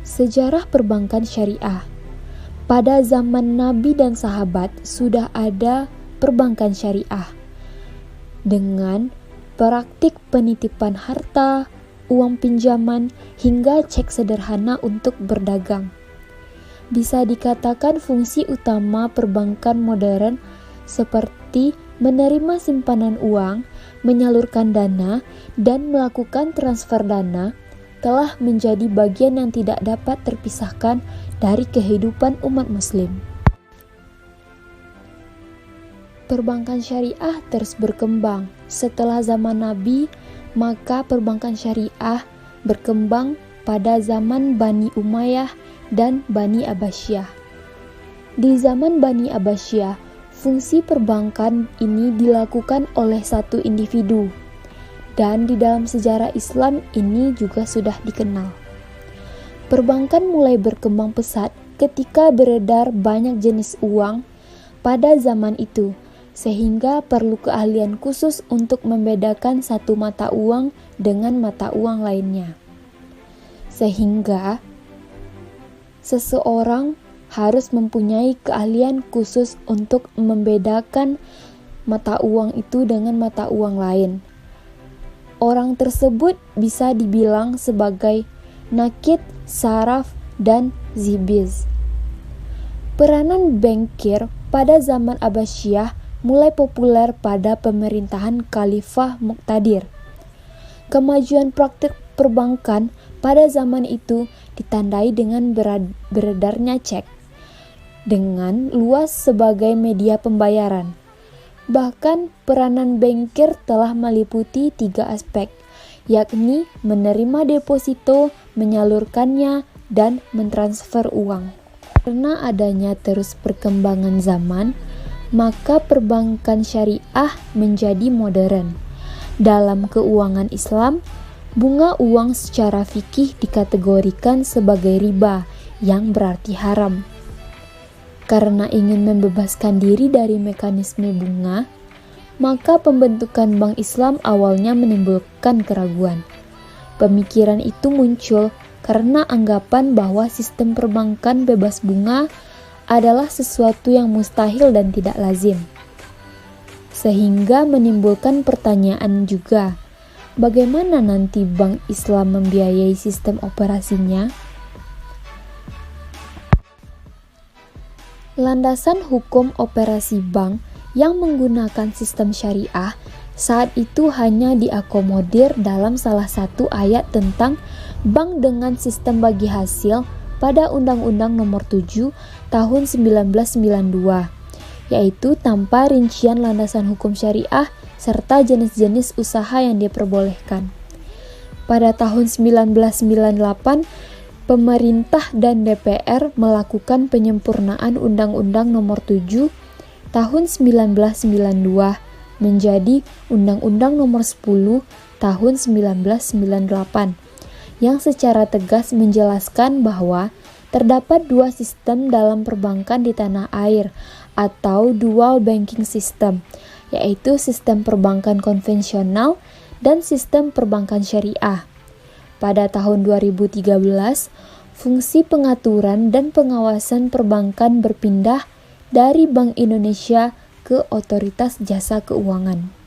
Sejarah perbankan syariah. Pada zaman Nabi dan sahabat sudah ada perbankan syariah dengan praktik penitipan harta, uang pinjaman, hingga cek sederhana untuk berdagang. Bisa dikatakan fungsi utama perbankan modern seperti menerima simpanan uang, menyalurkan dana, dan melakukan transfer dana telah menjadi bagian yang tidak dapat terpisahkan dari kehidupan umat muslim. Perbankan syariah terus berkembang. Setelah zaman Nabi, maka perbankan syariah berkembang pada zaman Bani Umayyah dan Bani Abbasiyah. Di zaman Bani Abbasiyah, fungsi perbankan ini dilakukan oleh satu individu. Dan di dalam sejarah Islam ini juga sudah dikenal. Perbankan mulai berkembang pesat ketika beredar banyak jenis uang pada zaman itu, sehingga perlu keahlian khusus untuk membedakan satu mata uang dengan mata uang lainnya. Sehingga seseorang harus mempunyai keahlian khusus untuk membedakan mata uang itu dengan mata uang lain. Orang tersebut bisa dibilang sebagai nakid, saraf, dan zibiz. Peranan bankir pada zaman Abbasiyah mulai populer pada pemerintahan Khalifah Muqtadir. Kemajuan praktik perbankan pada zaman itu ditandai dengan beredarnya cek dengan luas sebagai media pembayaran. Bahkan peranan bankir telah meliputi 3 aspek, yakni menerima deposito, menyalurkannya, dan mentransfer uang. Karena adanya terus perkembangan zaman, maka perbankan syariah menjadi modern. Dalam keuangan Islam, bunga uang secara fikih dikategorikan sebagai riba, yang berarti haram. Karena ingin membebaskan diri dari mekanisme bunga, maka pembentukan Bank Islam awalnya menimbulkan keraguan. Pemikiran itu muncul karena anggapan bahwa sistem perbankan bebas bunga adalah sesuatu yang mustahil dan tidak lazim. Sehingga menimbulkan pertanyaan juga, bagaimana nanti Bank Islam membiayai sistem operasinya? Landasan hukum operasi bank yang menggunakan sistem syariah saat itu hanya diakomodir dalam salah satu ayat tentang bank dengan sistem bagi hasil pada Undang-Undang Nomor 7 Tahun 1992, yaitu tanpa rincian landasan hukum syariah serta jenis-jenis usaha yang diperbolehkan. Pada tahun 1998, pemerintah dan DPR melakukan penyempurnaan Undang-Undang Nomor 7 Tahun 1992 menjadi Undang-Undang Nomor 10 Tahun 1998 yang secara tegas menjelaskan bahwa terdapat 2 sistem dalam perbankan di tanah air atau dual banking system, yaitu sistem perbankan konvensional dan sistem perbankan syariah. Pada tahun 2013, fungsi pengaturan dan pengawasan perbankan berpindah dari Bank Indonesia ke Otoritas Jasa Keuangan.